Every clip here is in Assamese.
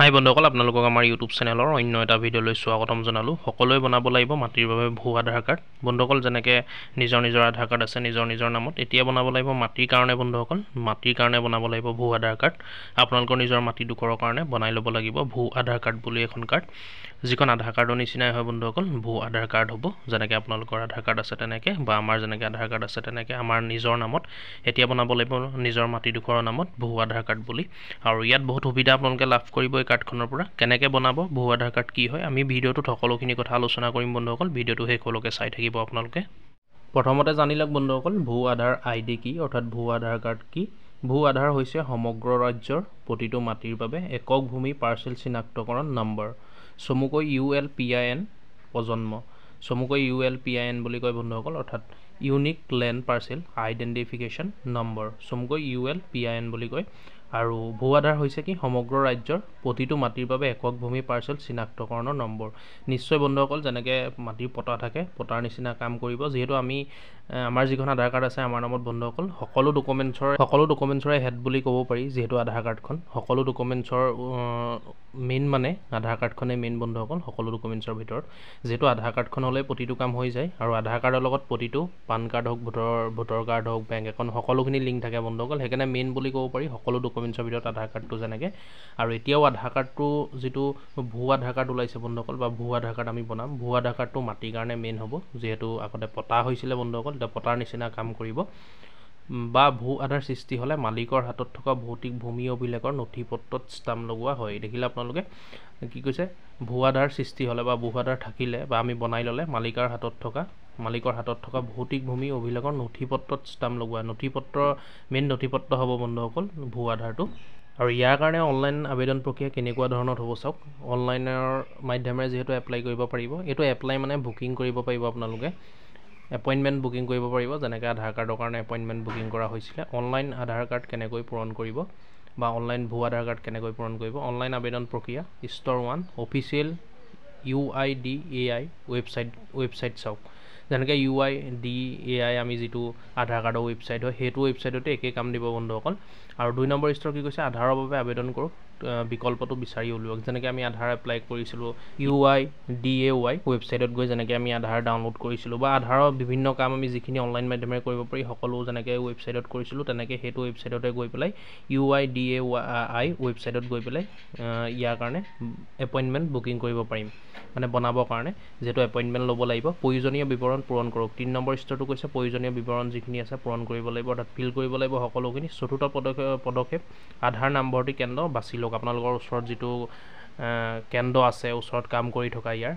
হাই বন্ধুসকল, আপোনালোকক আমাৰ ইউটিউব চেনেলৰ অন্য এটা ভিডিঅ'লৈ স্বাগতম জনালোঁ। সকলোৱে বনাব লাগিব মাটিৰ বাবে ভূ আধাৰ কাৰ্ড। বন্ধুসকল, যেনেকৈ নিজৰ আধাৰ কাৰ্ড আছে নিজৰ নামত, এতিয়া বনাব লাগিব মাটিৰ কাৰণে। বন্ধুসকল, মাটিৰ কাৰণে বনাব লাগিব ভূ আধাৰ কাৰ্ড। আপোনালোকৰ নিজৰ মাটিডোখৰৰ কাৰণে বনাই ল'ব লাগিব ভূ আধাৰ কাৰ্ড বুলি এখন কাৰ্ড, যিখন আধাৰ কাৰ্ডৰ নিচিনাই হয়। বন্ধুসকল, ভূ আধাৰ কাৰ্ড হ'ব, যেনেকৈ আপোনালোকৰ আধাৰ কাৰ্ড আছে তেনেকৈ, বা আমাৰ যেনেকৈ আধাৰ কাৰ্ড আছে তেনেকৈ আমাৰ নিজৰ নামত এতিয়া বনাব লাগিব নিজৰ মাটিডোখৰৰ নামত ভূ আধাৰ কাৰ্ড বুলি। আৰু ইয়াত বহুত সুবিধা আপোনালোকে লাভ কৰিব এই কাৰ্ডখনৰ পৰা। কেনেকৈ বনাব, ভূ আধাৰ কাৰ্ড কি হয়, আমি ভিডিঅ'টোত সকলোখিনি কথা আলোচনা কৰিম। বন্ধুসকল, ভিডিঅ'টো শেষলৈকে চাই থাকিব আপোনালোকে। প্ৰথমতে জানি লওক বন্ধুসকল, ভূ আধাৰ ID কি, অৰ্থাৎ ভূ আধাৰ কাৰ্ড কি। ভূ আধাৰ হৈছে সমগ্ৰ ৰাজ্যৰ প্ৰতিটো মাটিৰ বাবে একক ভূমি পাৰ্চেল চিনাক্তকৰণ নম্বৰ, চমুকৈ ULPIN প্ৰজন্ম। চমুকৈ ULPIN বুলি কয় বন্ধুসকল, অৰ্থাৎ unique land parcel identification number, চমুকৈ ULPIN বুলি কয়। আৰু ভূ আধাৰ হৈছে কি, সমগ্ৰ ৰাজ্যৰ প্ৰতিটো মাটিৰ বাবে একক ভূমি পাৰ্চেল চিনাক্তকৰণৰ নম্বৰ। নিশ্চয় বন্ধুসকল, যেনেকৈ মাটিৰ পটা থাকে, পটাৰ নিচিনা কাম কৰিব। যিহেতু আমাৰ যিখন আধাৰ কাৰ্ড আছে আমাৰ নামত বন্ধুসকল, সকলো ডকুমেণ্টছৰে হেড বুলি ক'ব পাৰি। যিহেতু আধাৰ কাৰ্ডখন সকলো ডকুমেণ্টছৰ মেইন, মানে আধাৰ কাৰ্ডখনেই মেইন বন্ধুসকল সকলো ডকুমেণ্টছৰ ভিতৰত। যিহেতু আধাৰ কাৰ্ডখন হ'লে প্ৰতিটো কাম হৈ যায়, আৰু আধাৰ কাৰ্ডৰ লগত প্ৰতিটো পান কাৰ্ড হওক, ভোটৰ কাৰ্ড হওক, বেংক একাউণ্ট, সকলোখিনি লিংক থাকে বন্ধুসকল। সেইকাৰণে মেইন বুলি ক'ব পাৰি সকলো ডকুমেণ্টছৰ ভিতৰত আধাৰ কাৰ্ডটো যেনেকৈ। আৰু এতিয়াও আধাৰ কাৰ্ডটো যিটো ভূ আধাৰ কাৰ্ড ওলাইছে বন্ধুসকল, বা ভূ আধাৰ কাৰ্ড আমি বনাম, ভূ আধাৰ কাৰ্ডটো মাটিৰ কাৰণে মেইন হ'ব। যিহেতু আগতে পটা হৈছিলে বন্ধুসকল, এতিয়া পটাৰ নিচিনা কাম কৰিব। বা ভূ আধাৰ সৃষ্টি হ'লে মালিকৰ হাতত থকা ভৌতিক ভূমি অভিলেখৰ নথি পত্ৰত ষ্টাম্প লগোৱা হয়। দেখিলে আপোনালোকে কি কৈছে, ভূ আধাৰ সৃষ্টি হ'লে বা ভূ আধাৰ থাকিলে বা আমি বনাই ল'লে মালিকৰ হাতত থকা ভৌতিক ভূমি অভিলেখৰ নথি পত্ৰত ষ্টাম্প লগোৱা। মেইন নথি পত্ৰ হ'ব বন্ধুসকল ভূ আধাৰটো। আৰু ইয়াৰ কাৰণে অনলাইন আবেদন প্ৰক্ৰিয়া কেনেকুৱা ধৰণৰ হ'ব চাওক। অনলাইনৰ মাধ্যমেৰে যিহেতু এপ্লাই কৰিব পাৰিব, এইটো এপ্লাই মানে বুকিং কৰিব পাৰিব আপোনালোকে, এপইণ্টমেণ্ট বুকিং কৰিব পাৰিব। যেনেকৈ আধাৰ কাৰ্ডৰ কাৰণে এপইণ্টমেণ্ট বুকিং কৰা হৈছিলে, অনলাইন আধাৰ কাৰ্ড কেনেকৈ পূৰণ কৰিব বা অনলাইন ভূ আধাৰ কাৰ্ড কেনেকৈ পূৰণ কৰিব। অনলাইন আবেদন প্ৰক্ৰিয়া স্তৰ 1 অফিচিয়েল UIDAI ৱেবছাইট চাওক। যেনেকৈ UIDAI আমি যিটো আধাৰ কাৰ্ডৰ ৱেবছাইট হয়, সেইটো ৱেবছাইটতে একেই কাম দিব বন্ধুসকল। আৰু 2 নম্বৰ স্তৰ কি কৈছে, আধাৰৰ বাবে আবেদন কৰক, বিকল্পটো বিচাৰি উলিয়াওক। যেনেকৈ আমি আধাৰ এপ্লাই কৰিছিলোঁ UIDAI ৱেবছাইটত গৈ, যেনেকৈ আমি আধাৰ ডাউনলোড কৰিছিলোঁ, বা আধাৰৰ বিভিন্ন কাম আমি যিখিনি অনলাইন মাধ্যমেৰে কৰিব পাৰি সকলো যেনেকৈ ৱেবছাইটত কৰিছিলোঁ, তেনেকৈ সেইটো ৱেবছাইটতে গৈ পেলাই UIDAI ৱেবছাইটত গৈ পেলাই ইয়াৰ কাৰণে এপইণ্টমেণ্ট বুকিং কৰিব পাৰিম, মানে বনাবৰ কাৰণে। যিহেতু এপইণ্টমেণ্ট ল'ব লাগিব, প্ৰয়োজনীয় বিৱৰণ পূৰণ কৰক। 3 নম্বৰ স্তৰটো কৈছে প্ৰয়োজনীয় বিৱৰণ যিখিনি আছে পূৰণ কৰিব লাগিব, অৰ্থাৎ ফিল কৰিব লাগিব সকলোখিনি। 4ৰ্থ পদক্ষেপ আধাৰ নামভৰ্তি কেন্দ্ৰ বাছি লওক। আপোনালোকৰ ওচৰত যিটো কেন্দ্ৰ আছে, ওচৰত কাম কৰি থকা ইয়াৰ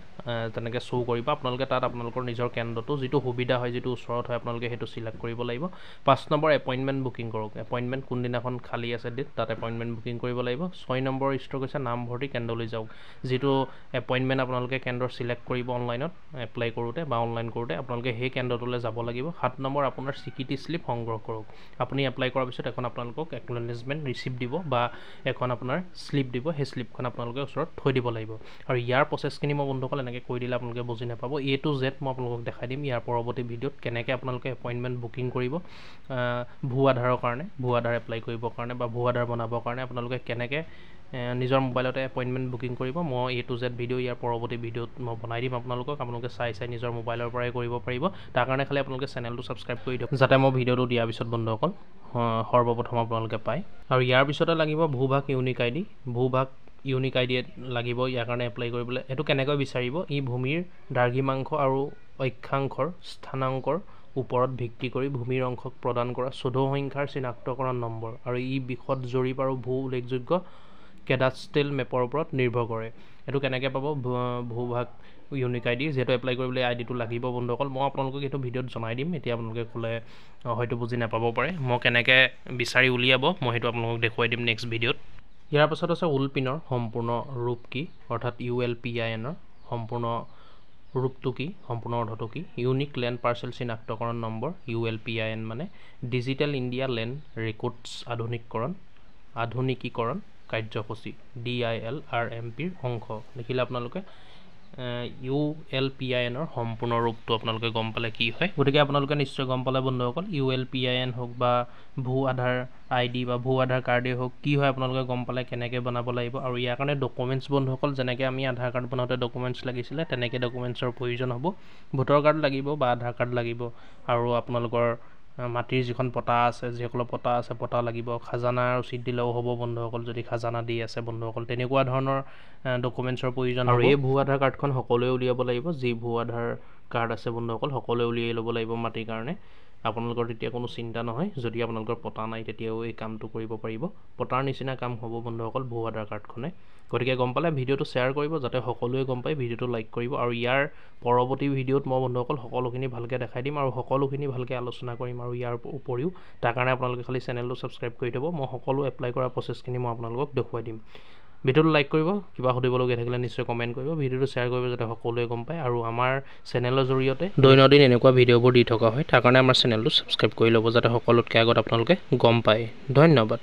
তেনেকৈ শ্ব' কৰিব আপোনালোকে তাত আপোনালোকৰ নিজৰ কেন্দ্ৰটো যিটো সুবিধা হয়, যিটো ওচৰত হয়, আপোনালোকে সেইটো চিলেক্ট কৰিব লাগিব। 5 নম্বৰ এপইণ্টমেণ্ট বুকিং কৰক। এপইণ্টমেণ্ট কোনদিনাখন খালী আছে ডেট, তাত এপইণ্টমেণ্ট বুকিং কৰিব লাগিব। 6 নম্বৰ স্তৰ কৈছে নামভৰ্তি কেন্দ্ৰলৈ যাওক। যিটো এপইণ্টমেণ্ট আপোনালোকে কেন্দ্ৰ চিলেক্ট কৰিব অনলাইনত এপ্লাই কৰোঁতে বা অনলাইন কৰোঁতে, আপোনালোকে সেই কেন্দ্ৰটোলৈ যাব লাগিব। 7 নম্বৰ আপোনাৰ স্বীকৃতি শ্লিপ সংগ্ৰহ কৰক। আপুনি এপ্লাই কৰাৰ পিছত এখন আপোনালোকক একনলেজমেণ্ট ৰিচিপ্ট দিব বা এখন আপোনাৰ শ্লিপ দিব, সেই শ্লিপখন আপোনালোকে ওচৰত থৈ দিব লাগিব। আৰু ইয়াৰ প্ৰচেছখিনি মই বন্ধুসকল এনেকৈ কৈ দিলে আপোনালোকে বুজি নাপাব। A to Z মই আপোনালোকক দেখাই দিম ইয়াৰ পৰৱৰ্তী ভিডিঅ'ত, কেনেকৈ আপোনালোকে এপইণ্টমেণ্ট বুকিং কৰিব ভূ আধাৰৰ কাৰণে, ভূ আধাৰ এপ্লাই কৰিবৰ কাৰণে বা ভূ আধাৰ বনাবৰ কাৰণে আপোনালোকে কেনেকৈ নিজৰ মোবাইলতে এপইণ্টমেণ্ট বুকিং কৰিব। মই A to Z ভিডিঅ' ইয়াৰ পৰৱৰ্তী ভিডিঅ'ত মই বনাই দিম আপোনালোকে চাই নিজৰ মোবাইলৰ পৰাই কৰিব পাৰিব। তাৰ কাৰণে খালি আপোনালোকে চেনেলটো ছাবস্ক্ৰাইব কৰি দিয়ক, যাতে মই ভিডিঅ'টো দিয়াৰ পিছত বন্ধুসকল সৰ্বপ্ৰথম আপোনালোকে পায়। আৰু ইয়াৰ পিছতে লাগিব ভূভাগ ইউনিক ID। ভূভাগ ইউনিক ID লাগিব ইয়াৰ কাৰণে এপ্লাই কৰিবলৈ। এইটো কেনেকৈ বিচাৰিব, ই ভূমিৰ দ্ৰাঘিমাংশ আৰু অক্ষাংশৰ স্থানাংকৰ ওপৰত ভিত্তি কৰি ভূমিৰ অংশক প্ৰদান কৰা 14 সংখ্যাৰ চিনাক্তকৰণ নম্বৰ, আৰু ই বিশদ জৰীপ আৰু ভূ উল্লেখযোগ্য কেডাষ্ট্ৰেল মেপৰ ওপৰত নিৰ্ভৰ কৰে। এইটো কেনেকৈ পাব ভূভাগ ইউনিক ID, যিহেতু এপ্লাই কৰিবলৈ ID টো লাগিব বন্ধুসকল। মই আপোনালোকক এইটো ভিডিঅ'ত জনাই দিম, এতিয়া আপোনালোকে ক'লে হয়তো বুজি নাপাব পাৰে। মই কেনেকৈ বিচাৰি উলিয়াব মই সেইটো আপোনালোকক দেখুৱাই দিম নেক্সট ভিডিঅ'ত। ইয়াৰ পাছত আছে উলপিনৰ সম্পূৰ্ণ ৰূপ কি, অৰ্থাৎ ULPINৰ সম্পূৰ্ণ ৰূপটো কি, সম্পূৰ্ণ অৰ্থটো কি। ইউনিক লেণ্ড পাৰ্চেল চিনাক্তকৰণ নম্বৰ, ULPIN মানে ডিজিটেল ইণ্ডিয়া লেণ্ড ৰেকৰ্ডছ আধুনিকীকৰণ কাৰ্যসূচী DILRMPৰ অংশ। দেখিলে আপোনালোকে ULPIN সম্পূৰ্ণ ৰূপটো আপোনালোকে গম পালে কি হয়। গতিকে আপোনালোকে নিশ্চয় গম পালে বন্ধুসকল, ULPIN হওক বা ভূ আধাৰ ID বা ভূ আধাৰ কাৰ্ডেই হওক, কি হয় আপোনালোকে গম পালে, কেনেকৈ বনাব লাগিব। আৰু ইয়াৰ কাৰণে ডকুমেণ্টছ বন্ধুসকল, যেনেকৈ আমি আধাৰ কাৰ্ড বনাওঁতে ডকুমেণ্টছ লাগিছিলে, তেনেকৈ ডকুমেণ্টছৰ প্ৰয়োজন হ'ব। ভোটাৰ কাৰ্ড লাগিব বা আধাৰ কাৰ্ড লাগিব, আৰু আপোনালোকৰ মাটিৰ যিখন পটা আছে, যিসকলৰ পটা আছে পটা লাগিব। খাজানা ৰচিদ দিলেও হ'ব বন্ধুসকল, যদি খাজানা দি আছে বন্ধুসকল, তেনেকুৱা ধৰণৰ ডকুমেণ্টছৰ প্ৰয়োজন। আৰু এই ভূ আধাৰ কাৰ্ডখন সকলোৱে উলিয়াব লাগিব। যি ভূ আধাৰ কাৰ্ড আছে বন্ধুসকল, সকলোৱে উলিয়াই ল'ব লাগিব মাটিৰ কাৰণে। আপোনালোকৰ তেতিয়া কোনো চিন্তা নহয়, যদি আপোনালোকৰ পটা নাই তেতিয়াও এই কামটো কৰিব পাৰিব। পটাৰ নিচিনা কাম হ'ব বন্ধুসকল ভূ আধাৰ কাৰ্ডখনে। গতিকে গম পালে ভিডিঅ'টো শ্বেয়াৰ কৰিব, যাতে সকলোৱে গম পায়। ভিডিঅ'টো লাইক কৰিব, আৰু ইয়াৰ পৰৱৰ্তী ভিডিঅ'ত মই বন্ধুসকল সকলোখিনি ভালকৈ দেখাই দিম আৰু সকলোখিনি ভালকৈ আলোচনা কৰিম। আৰু ইয়াৰ উপৰিও তাৰ কাৰণে আপোনালোকে খালি চেনেলটো ছাবস্ক্ৰাইব কৰি থ'ব। মই সকলো এপ্লাই কৰা প্ৰচেছখিনি মই আপোনালোকক দেখুৱাই দিম। ভিডিঅ'টো লাইক কৰিব, কিবা সুধিবলগীয়া থাকিলে নিশ্চয় কমেণ্ট কৰিব, ভিডিঅ'টো শ্বেয়াৰ কৰিব, যাতে সকলোৱে গম পায়। আৰু আমাৰ চেনেলৰ জৰিয়তে দৈনন্দিন এনেকুৱা ভিডিঅ'বোৰ দি থকা হয়, তাৰ কাৰণে আমাৰ চেনেলটো ছাবস্ক্ৰাইব কৰি ল'ব, যাতে সকলোতকৈ আগত আপোনালোকে গম পায়। ধন্যবাদ।